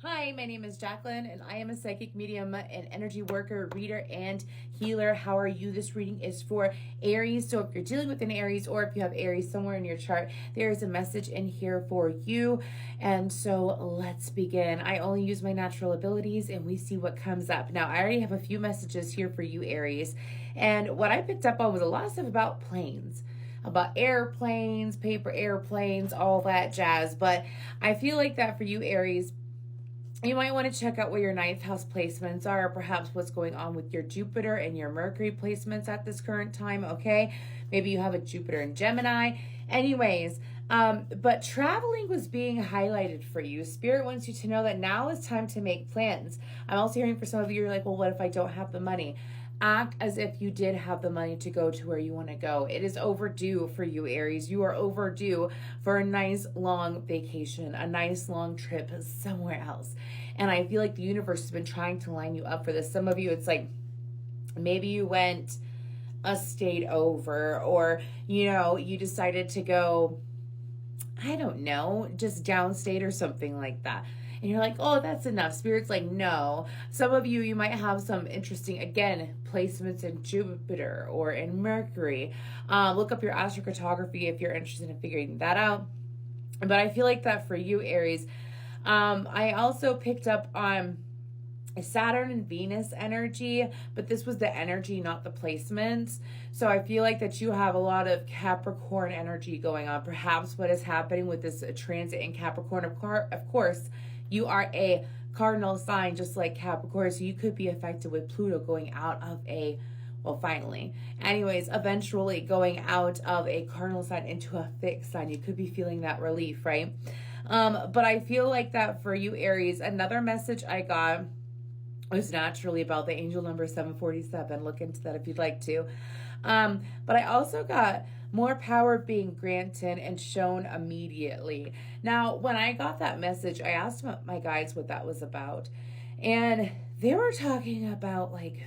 Hi, my name is Jacqueline, and I am a psychic medium, an energy worker, reader, and healer. How are you? This reading is for Aries. So if you're dealing with an Aries, or if you have Aries somewhere in your chart, there is a message in here for you. And so let's begin. I only use my natural abilities, and we see what comes up. Now, I already have a few messages here for you, Aries. And what I picked up on was a lot of stuff about planes, about airplanes, paper airplanes, all that jazz. But I feel like that for you, Aries, you might want to check out what your ninth house placements are, or perhaps what's going on with your Jupiter and your Mercury placements at this current time, okay? Maybe you have a Jupiter in Gemini. Anyways, but traveling was being highlighted for you. Spirit wants you to know that now is time to make plans. I'm also hearing for some of you, you're like, well, what if I don't have the money? Act as if you did have the money to go to where you want to go. It is overdue for you, Aries. You are overdue for a nice long vacation, a nice long trip somewhere else. And I feel like the universe has been trying to line you up for this. Some of you, it's like maybe you went a state over, or, you decided to go, I don't know, just downstate or something like that. And you're like, oh, that's enough. Spirit's like, no. Some of you might have some interesting, again, placements in Jupiter or in Mercury. Look up your astrocartography if you're interested in figuring that out. But I feel like that for you, Aries. I also picked up on Saturn and Venus energy, but this was the energy, not the placements. So I feel like that you have a lot of Capricorn energy going on. Perhaps what is happening with this transit in Capricorn, of course, you are a cardinal sign just like Capricorn, so you could be affected with Pluto going out of eventually going out of a cardinal sign into a fixed sign. You could be feeling that relief, right? But I feel like that for you, Aries, another message I got was naturally about the angel number 747. Look into that if you'd like to. But I also got more power being granted and shown immediately. Now, when I got that message, I asked my guides what that was about. And they were talking about like,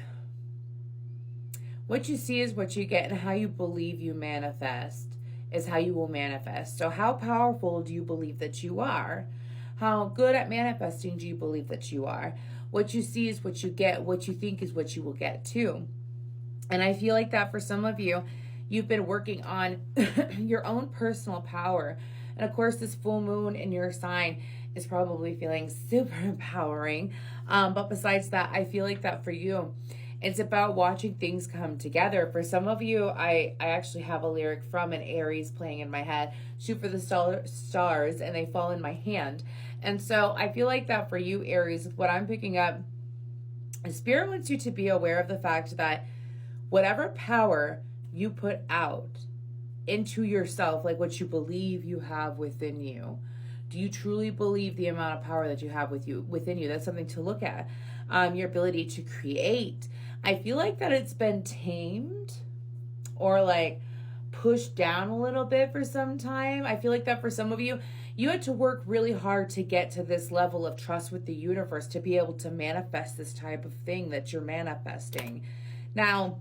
what you see is what you get, and how you believe you manifest is how you will manifest. So how powerful do you believe that you are? How good at manifesting do you believe that you are? What you see is what you get. What you think is what you will get too. And I feel like that for some of you, you've been working on your own personal power. And of course, this full moon in your sign is probably feeling super empowering. But besides that, I feel like that for you, it's about watching things come together. For some of you, I actually have a lyric from an Aries playing in my head. Shoot for the stars and they fall in my hand. And so I feel like that for you, Aries, what I'm picking up, Spirit wants you to be aware of the fact that whatever power you put out into yourself, like what you believe you have within you, do you truly believe the amount of power that you have within you? That's something to look at. Your ability to create. I feel like that it's been tamed or like pushed down a little bit for some time. I feel like that for some of you, you had to work really hard to get to this level of trust with the universe to be able to manifest this type of thing that you're manifesting. Now,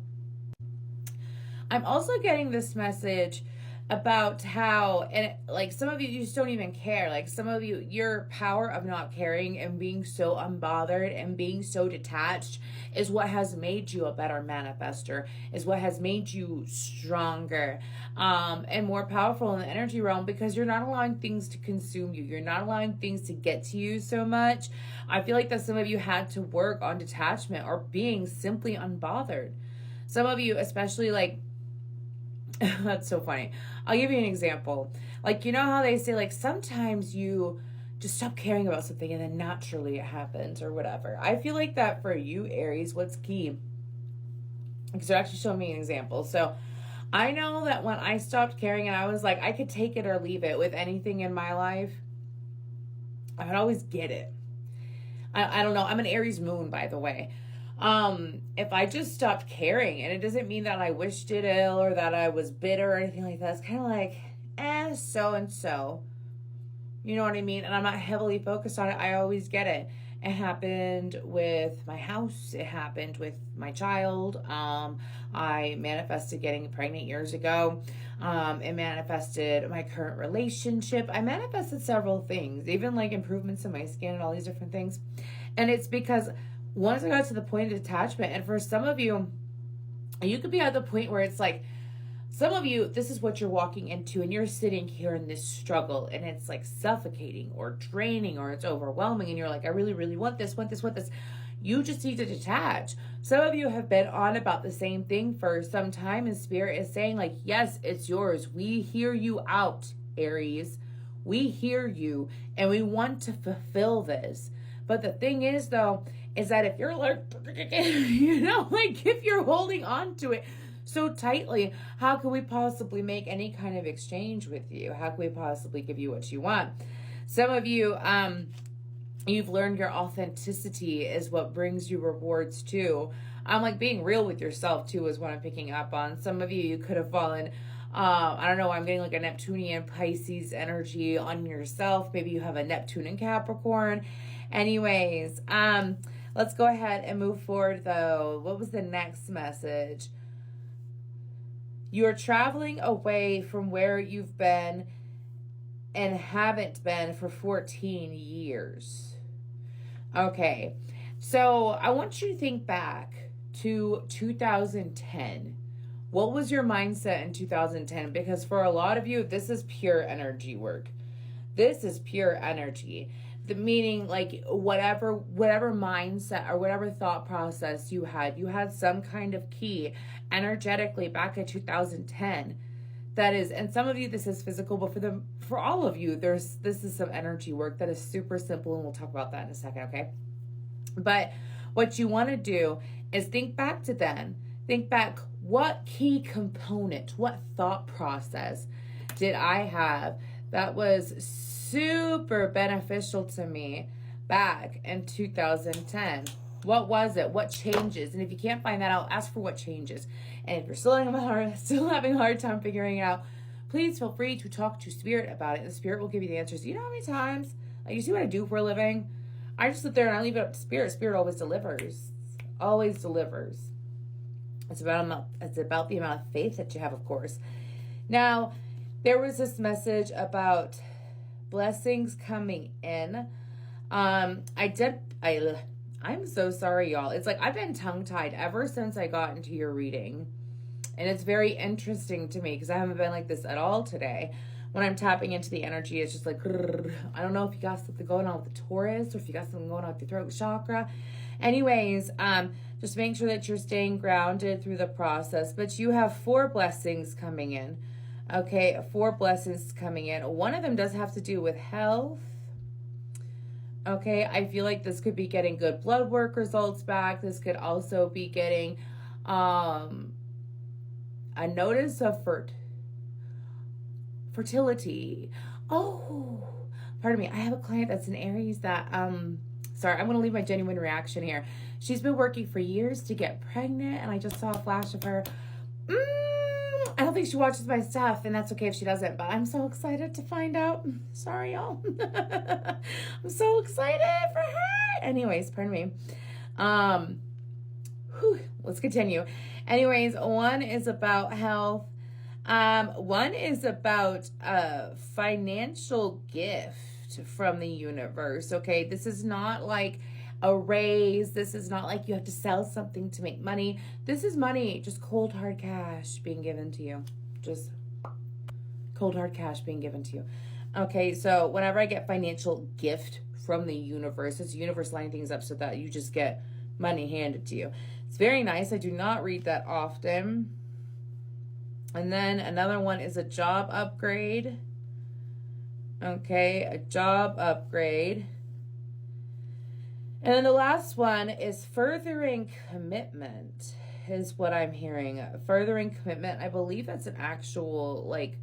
I'm also getting this message about how, and like some of you just don't even care. Like some of you, your power of not caring and being so unbothered and being so detached is what has made you a better manifester, is what has made you stronger and more powerful in the energy realm, because you're not allowing things to consume you. You're not allowing things to get to you so much. I feel like that some of you had to work on detachment or being simply unbothered. Some of you, especially like, that's so funny. I'll give you an example. Like, you know how they say, like, sometimes you just stop caring about something and then naturally it happens or whatever. I feel like that for you, Aries, what's key, because they're actually showing me an example. So I know that when I stopped caring and I was like, I could take it or leave it with anything in my life, I would always get it. I don't know. I'm an Aries moon, by the way. If I just stopped caring, and it doesn't mean that I wished it ill or that I was bitter or anything like that. It's kind of like, so and so. You know what I mean? And I'm not heavily focused on it. I always get it. It happened with my house. It happened with my child. I manifested getting pregnant years ago. It manifested my current relationship. I manifested several things, even like improvements in my skin and all these different things. And it's because once I got to the point of detachment, and for some of you, you could be at the point where it's like, some of you, this is what you're walking into, and you're sitting here in this struggle, and it's like suffocating or draining or it's overwhelming, and you're like, I really, really want this, want this, want this. You just need to detach. Some of you have been on about the same thing for some time, and Spirit is saying, like, yes, it's yours. We hear you out, Aries. We hear you, and we want to fulfill this. But the thing is, though, is that if you're like, you know, like if you're holding on to it so tightly, how can we possibly make any kind of exchange with you? How can we possibly give you what you want? Some of you, you've learned your authenticity is what brings you rewards too. Like being real with yourself too is what I'm picking up on. Some of you, you could have fallen, I don't know, I'm getting like a Neptunian Pisces energy on yourself. Maybe you have a Neptune in Capricorn. Anyways, let's go ahead and move forward though. What was the next message? You're traveling away from where you've been and haven't been for 14 years. Okay, so I want you to think back to 2010. What was your mindset in 2010? Because for a lot of you, this is pure energy work. This is pure energy. The meaning, like whatever mindset or whatever thought process you had some kind of key energetically back in 2010. That is, and some of you this is physical, but for all of you, this is some energy work that is super simple, and we'll talk about that in a second, okay? But what you want to do is think back to then. Think back, what key component, what thought process did I have that was super beneficial to me back in 2010? What was it? What changes? And if you can't find that out, ask for what changes. And if you're still having a hard time figuring it out, please feel free to talk to Spirit about it. And the Spirit will give you the answers. You know how many times, like, you see what I do for a living? I just sit there and I leave it up to Spirit. Spirit always delivers. Always delivers. It's about the amount of faith that you have, of course. Now, there was this message about blessings coming in. I'm so sorry, y'all. It's like I've been tongue-tied ever since I got into your reading. And it's very interesting to me because I haven't been like this at all today. When I'm tapping into the energy, it's just like, I don't know if you got something going on with the Taurus or if you got something going on with your throat chakra. Anyways, just make sure that you're staying grounded through the process. But you have 4 blessings coming in. Okay, 4 blessings coming in. One of them does have to do with health. Okay, I feel like this could be getting good blood work results back. This could also be getting a notice of fertility. Oh, pardon me. I have a client that's an Aries that, sorry, I'm going to leave my genuine reaction here. She's been working for years to get pregnant, and I just saw a flash of her. I don't think she watches my stuff, and that's okay if she doesn't, but I'm so excited to find out. Sorry, y'all. I'm so excited for her. Anyways, pardon me. Let's continue. Anyways, one is about health. One is about a financial gift from the universe. Okay, this is not like a raise. This is not like you have to sell something to make money. This is money, just cold hard cash being given to you. Just cold hard cash being given to you. Okay, so whenever I get financial gift from the universe, it's the universe lining things up so that you just get money handed to you. It's very nice. I do not read that often. And then another one is a job upgrade. Okay, a job upgrade. And then the last one is furthering commitment is what I'm hearing. Furthering commitment. I believe that's an actual like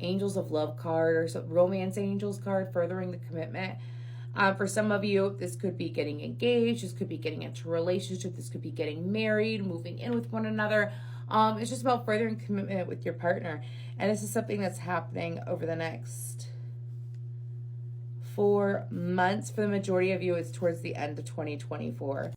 Angels of Love card or some Romance Angels card, furthering the commitment. For some of you, this could be getting engaged. This could be getting into a relationship. This could be getting married, moving in with one another. It's just about furthering commitment with your partner. And this is something that's happening over the next 4 months. For the majority of you, it's towards the end of 2024.